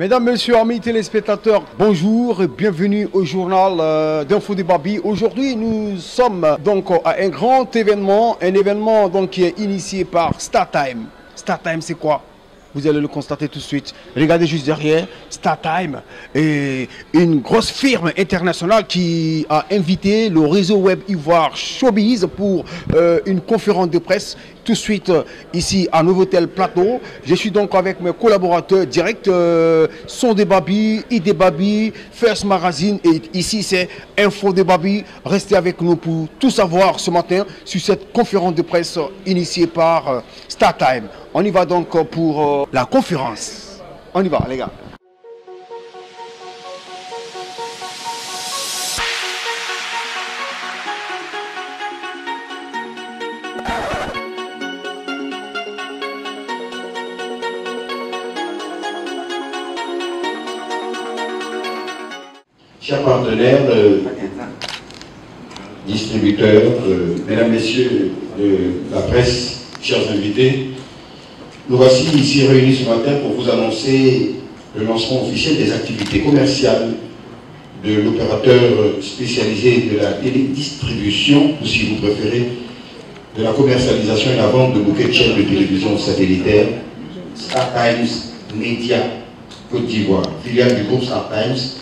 Mesdames, Messieurs, amis téléspectateurs, bonjour et bienvenue au journal d'Info de Babi. Aujourd'hui, nous sommes donc à un grand événement, donc qui est initié par StarTime. StarTime, c'est quoi? Vous allez le constater tout de suite. Regardez juste derrière, StarTime est une grosse firme internationale qui a invité le réseau web Ivoire Showbiz pour une conférence de presse. Tout de suite ici à Novotel Plateau. Je suis donc avec mes collaborateurs directs, Son de Babi, ID Babi, First Magazine et ici c'est Info de Babi. Restez avec nous pour tout savoir ce matin sur cette conférence de presse initiée par StarTime. On y va donc pour la conférence. On y va les gars. Chers partenaires, distributeurs, mesdames, messieurs de la presse, chers invités, nous voici ici réunis ce matin pour vous annoncer le lancement officiel des activités commerciales de l'opérateur spécialisé de la télédistribution, ou si vous préférez, de la commercialisation et la vente de bouquets de chaînes de télévision satellitaire, StarTimes Média Côte d'Ivoire, filiale du groupe StarTimes,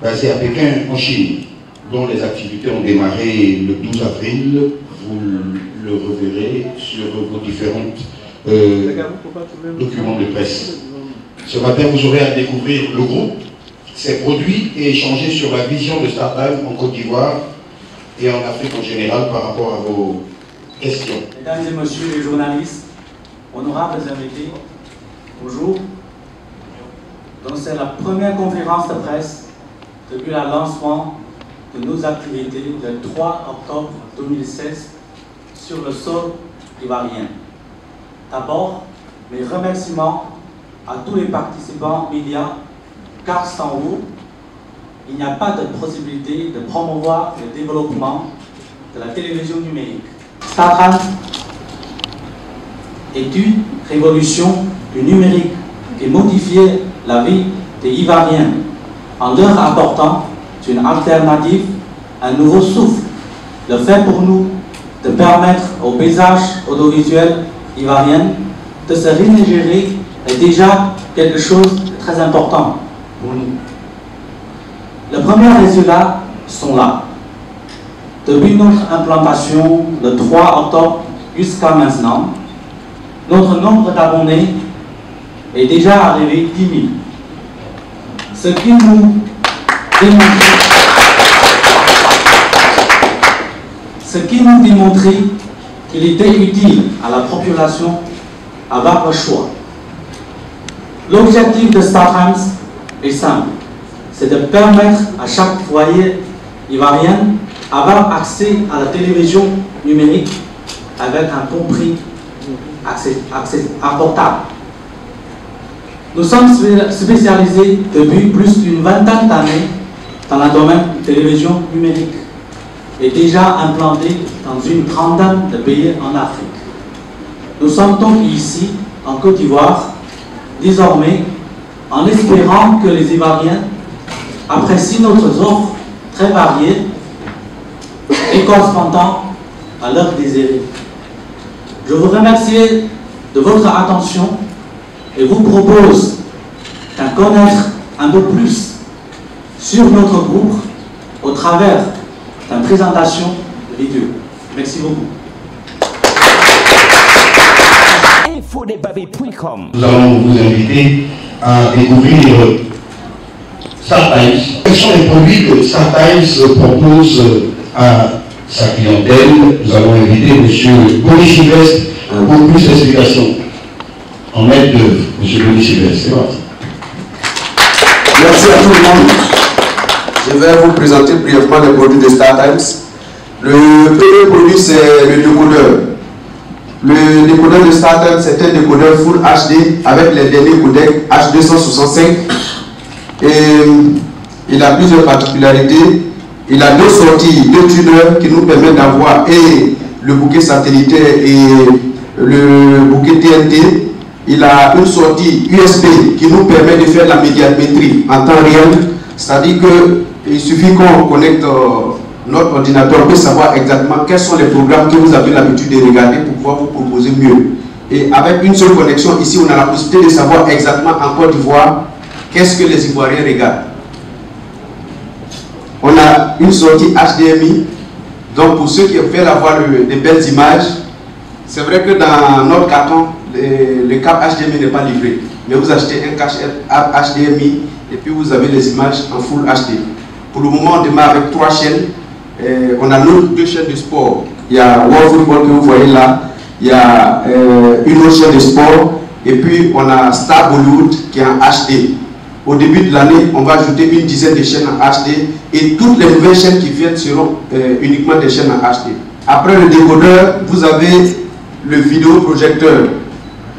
basé à Pékin en Chine, dont les activités ont démarré le 12 avril. Vous le reverrez sur vos différents documents de presse. Ce matin, vous aurez à découvrir le groupe, ses produits et échanger sur la vision de StarTime en Côte d'Ivoire et en Afrique en général par rapport à vos questions. Mesdames et messieurs les journalistes, honorables invités, bonjour. Donc c'est la première conférence de presse depuis le lancement de nos activités le 3 octobre 2016 sur le sol ivoirien. D'abord, mes remerciements à tous les participants médias, car sans vous, il n'y a pas de possibilité de promouvoir le développement de la télévision numérique. StarTime est une révolution du numérique qui modifiait la vie des Ivoiriens en leur apportant une alternative, un nouveau souffle. Le fait pour nous de permettre au paysage audiovisuel ivoirien de se régénérer est déjà quelque chose de très important pour nous. Les premiers résultats sont là. Depuis notre implantation le 3 octobre jusqu'à maintenant, notre nombre d'abonnés est déjà arrivé 10 000. Ce qui nous démontrait qu'il était utile à la population d'avoir le choix. L'objectif de StarTime est simple, c'est de permettre à chaque foyer ivoirien d'avoir accès à la télévision numérique avec un bon prix abordable. Nous sommes spécialisés depuis plus d'une vingtaine d'années dans le domaine de télévision numérique et déjà implantés dans une trentaine de pays en Afrique. Nous sommes donc ici, en Côte d'Ivoire, désormais, en espérant que les Ivoiriens apprécient notre offre très variée et correspondant à leurs désirs. Je vous remercie de votre attention et vous propose d'en connaître un peu plus sur notre groupe au travers d'une présentation vidéo. Merci beaucoup. Nous allons vous inviter à découvrir StarTimes. Quels sont les produits que StarTimes propose à sa clientèle? Nous allons inviter M. Bonny Sylvestre pour plus d'explications. En maître d'œuvre, M. Bonny Sylvestre, c'est parti. Merci à tout le monde. Je vais vous présenter brièvement les produits de StarTimes. Le premier produit, c'est le décodeur. Le décodeur de StarTimes, c'est un décodeur Full HD avec les derniers codecs H265. Et il a plusieurs particularités. Il a deux sorties, deux tuneurs qui nous permettent d'avoir et le bouquet satellitaire et le bouquet TNT. il a une sortie USB qui nous permet de faire la médiamétrie en temps réel. C'est-à-dire qu'il suffit qu'on connecte notre ordinateur, on peut savoir exactement quels sont les programmes que vous avez l'habitude de regarder pour pouvoir vous proposer mieux. Et avec une seule connexion, ici, on a la possibilité de savoir exactement en Côte d'Ivoire qu'est-ce que les Ivoiriens regardent. On a une sortie HDMI. Donc pour ceux qui veulent avoir des belles images, c'est vrai que dans notre carton, le câble HDMI n'est pas livré. Mais vous achetez un câble HDMI et puis vous avez les images en Full HD. Pour le moment, on démarre avec 3 chaînes. On a nos 2 chaînes de sport. Il y a World Football que vous voyez là. Il y a une autre chaîne de sport. Et puis on a Star Bollywood qui est en HD. Au début de l'année, on va ajouter une dizaine de chaînes en HD. Et toutes les nouvelles chaînes qui viennent seront uniquement des chaînes en HD. Après le décodeur, vous avez le vidéoprojecteur.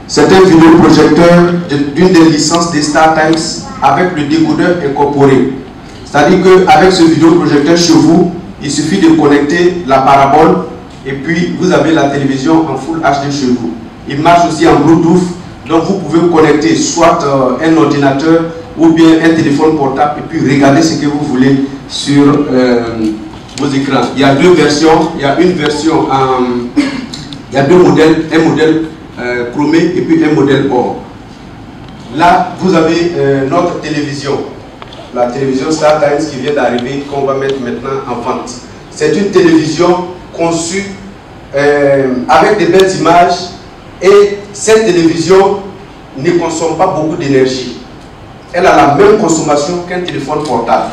C'est un vidéoprojecteur d'une des licences des StarTimes avec le décodeur incorporé. C'est-à-dire qu'avec ce vidéoprojecteur chez vous, il suffit de connecter la parabole et puis vous avez la télévision en Full HD chez vous. Il marche aussi en Bluetooth, donc vous pouvez vous connecter soit un ordinateur ou bien un téléphone portable et puis regarder ce que vous voulez sur vos écrans. Il y a 2 versions, il y a une version il y a 2 modèles, un modèle chromé et puis un modèle or. Là, vous avez notre télévision, la télévision StarTimes qui vient d'arriver, qu'on va mettre maintenant en vente. C'est une télévision conçue avec de belles images et cette télévision ne consomme pas beaucoup d'énergie. Elle a la même consommation qu'un téléphone portable.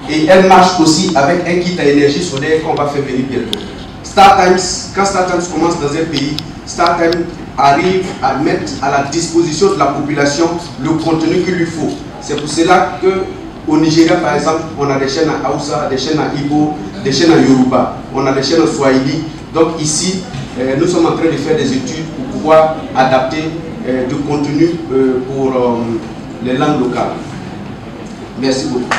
Et elle marche aussi avec un kit à énergie solaire qu'on va faire venir bientôt. StarTimes, quand StarTimes commence dans un pays, StarTimes arrive à mettre à la disposition de la population le contenu qu'il lui faut. C'est pour cela qu'au Nigeria, par exemple, on a des chaînes en Hausa, des chaînes en Igbo, des chaînes en Yoruba, on a des chaînes en Swahili. Donc ici, nous sommes en train de faire des études pour pouvoir adapter du contenu pour les langues locales. Merci beaucoup.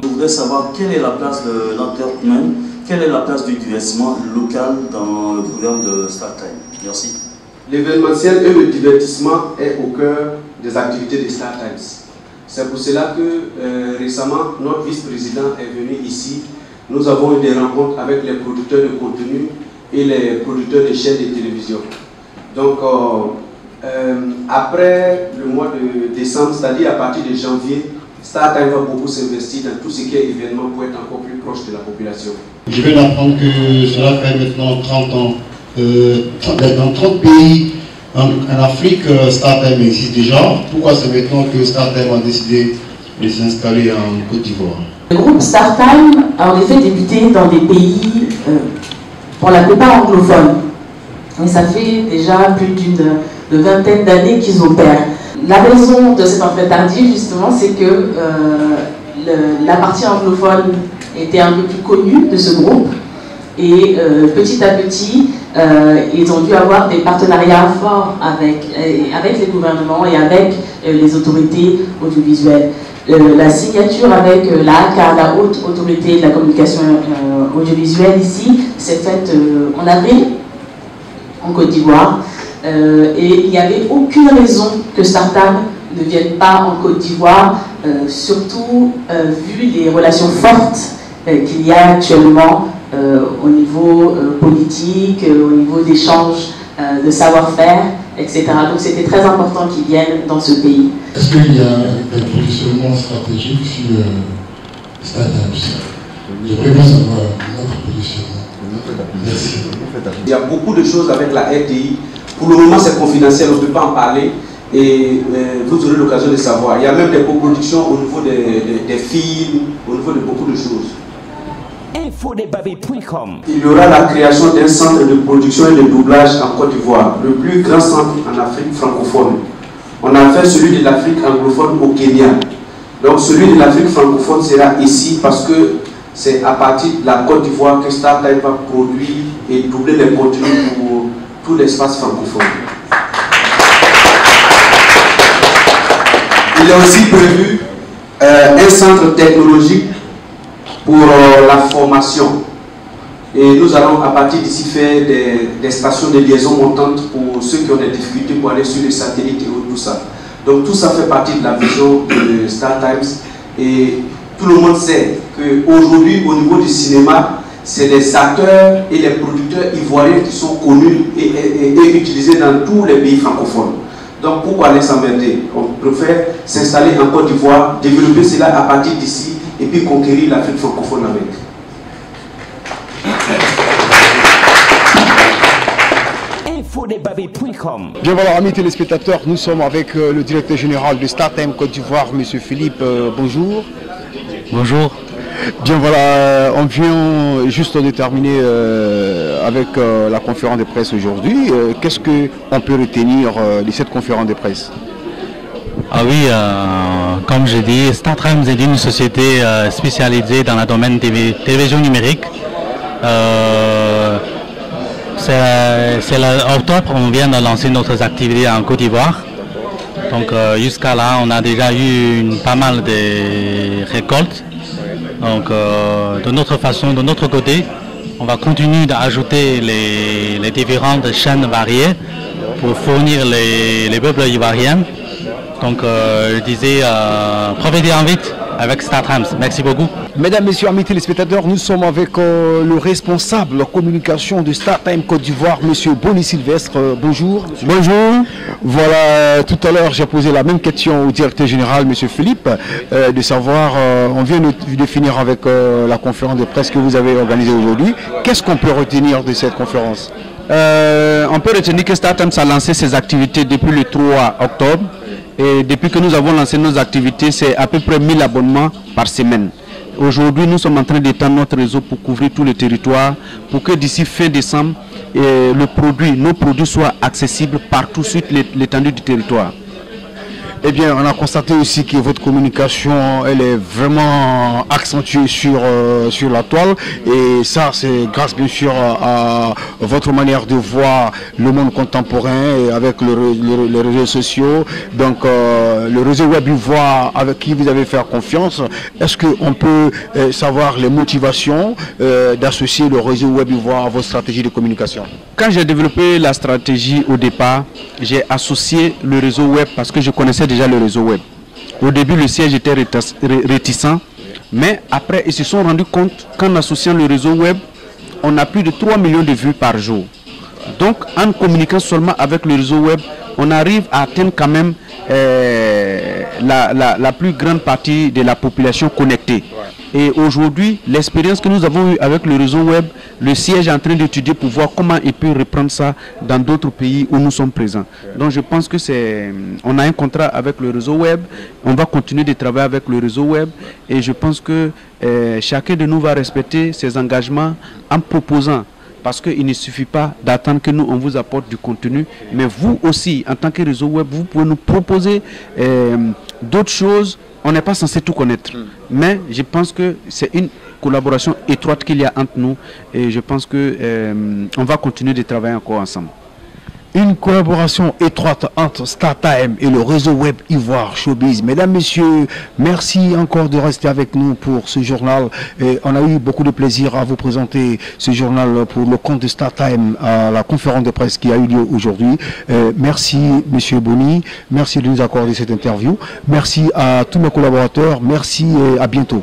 Je voudrais savoir quelle est la place de l'entertainment, quelle est la place du divertissement local dans le programme de StarTimes. Merci. L'événementiel et le divertissement est au cœur des activités de StarTimes. C'est pour cela que récemment, notre vice-président est venu ici. Nous avons eu des rencontres avec les producteurs de contenu et les producteurs de chaînes de télévision. Donc, après le mois de décembre, c'est-à-dire à partir de janvier, StarTimes va beaucoup s'investir dans tout ce qui est événement pour être encore plus proche de la population. Je viens d'apprendre que cela fait maintenant 30 ans. Dans 30 pays en Afrique, StarTimes existe déjà. Pourquoi c'est maintenant que StarTimes a décidé de s'installer en Côte d'Ivoire? Le groupe StarTimes a en effet débuté dans des pays, pour la plupart anglophones. Et ça fait déjà plus d'une vingtaine d'années qu'ils opèrent. La raison de cette entrée tardive, justement, c'est que la partie anglophone était un peu plus connue de ce groupe. Et petit à petit, ils ont dû avoir des partenariats forts avec les gouvernements et avec les autorités audiovisuelles. La signature avec la Haute Autorité de la Communication Audiovisuelle ici s'est faite en avril, en Côte d'Ivoire. Et il n'y avait aucune raison que StarTimes ne vienne pas en Côte d'Ivoire, surtout vu les relations fortes qu'il y a actuellement au niveau politique, au niveau d'échanges de savoir-faire, etc. Donc c'était très important qu'ils viennent dans ce pays. Est-ce qu'il y a un positionnement stratégique sur StarTimes? J'aimerais bien savoir notre positionnement. Merci. Il y a beaucoup de choses avec la RTI. Pour le moment, c'est confidentiel, on ne peut pas en parler. Et vous aurez l'occasion de savoir. Il y a même des coproductions au niveau des films, au niveau de beaucoup de choses. Il y aura la création d'un centre de production et de doublage en Côte d'Ivoire, le plus grand centre en Afrique francophone. On a fait celui de l'Afrique anglophone au Kenya. Donc celui de l'Afrique francophone sera ici parce que c'est à partir de la Côte d'Ivoire que StarTimes va produire et doubler les contenus pour tout l'espace francophone. Il est aussi prévu un centre technologique pour la formation. Et nous allons à partir d'ici faire des stations de liaison montantes pour ceux qui ont des difficultés pour aller sur les satellites et tout ça. Donc tout ça fait partie de la vision de StarTimes. Et tout le monde sait qu'aujourd'hui, au niveau du cinéma, c'est les acteurs et les producteurs ivoiriens qui sont connus et utilisés dans tous les pays francophones. Donc pourquoi aller s'emmerder? On préfère s'installer en Côte d'Ivoire, développer cela à partir d'ici et puis conquérir l'Afrique francophone avec. Bien voilà, amis téléspectateurs, nous sommes avec le directeur général de StarTimes Côte d'Ivoire, M. Philippe. Bonjour. Bonjour. Bien voilà, on vient juste de terminer avec la conférence de presse aujourd'hui. Qu'est-ce qu'on peut retenir de cette conférence de presse? Ah oui, comme j'ai dit, StarTimes est une société spécialisée dans le domaine de télévision numérique. C'est l'octobre, on vient de lancer notre activité en Côte d'Ivoire. Donc jusqu'à là, on a déjà eu pas mal de récoltes. Donc de notre façon, de notre côté, on va continuer d'ajouter les différentes chaînes variées pour fournir les peuples ivoiriens. Donc je disais, profitez en vite avec StarTimes. Merci beaucoup. Mesdames, Messieurs, amis téléspectateurs, nous sommes avec le responsable communication de StarTimes Côte d'Ivoire, M. Boni Sylvestre. Bonjour. Bonjour. Voilà, tout à l'heure, j'ai posé la même question au directeur général, M. Philippe, de savoir, on vient de finir avec la conférence de presse que vous avez organisée aujourd'hui. Qu'est-ce qu'on peut retenir de cette conférence? On peut retenir que StarTimes a lancé ses activités depuis le 3 octobre. Et depuis que nous avons lancé nos activités, c'est à peu près 1000 abonnements par semaine. Aujourd'hui, nous sommes en train d'étendre notre réseau pour couvrir tout le territoire, pour que d'ici fin décembre, nos produits soient accessibles partout sur l'étendue du territoire. Eh bien, on a constaté aussi que votre communication, elle est vraiment accentuée sur la toile. Et ça, c'est grâce bien sûr à votre manière de voir le monde contemporain et avec les réseaux sociaux. Donc, le réseau web Ivoire avec qui vous avez fait confiance. Est-ce qu'on peut savoir les motivations d'associer le réseau web Ivoire à votre stratégie de communication? Quand j'ai développé la stratégie au départ, j'ai associé le réseau web parce que je connaissais déjà le réseau web. Au début, le siège était réticent, mais après, ils se sont rendus compte qu'en associant le réseau web, on a plus de 3 millions de vues par jour. Donc, en communiquant seulement avec le réseau web, on arrive à atteindre quand même la plus grande partie de la population connectée. Et aujourd'hui, l'expérience que nous avons eue avec le réseau web, le siège est en train d'étudier pour voir comment il peut reprendre ça dans d'autres pays où nous sommes présents. Donc je pense que on a un contrat avec le réseau web, on va continuer de travailler avec le réseau web et je pense que chacun de nous va respecter ses engagements en proposant. Parce qu'il ne suffit pas d'attendre que nous, on vous apporte du contenu, mais vous aussi, en tant que réseau web, vous pouvez nous proposer d'autres choses. On n'est pas censé tout connaître, mais je pense que c'est une collaboration étroite qu'il y a entre nous et je pense qu'on va continuer de travailler encore ensemble. Une collaboration étroite entre StarTimes et le réseau web Ivoire Showbiz. Mesdames, Messieurs, merci encore de rester avec nous pour ce journal. Et on a eu beaucoup de plaisir à vous présenter ce journal pour le compte de StarTimes à la conférence de presse qui a eu lieu aujourd'hui. Merci, Monsieur Boni. Merci de nous accorder cette interview. Merci à tous mes collaborateurs. Merci et à bientôt.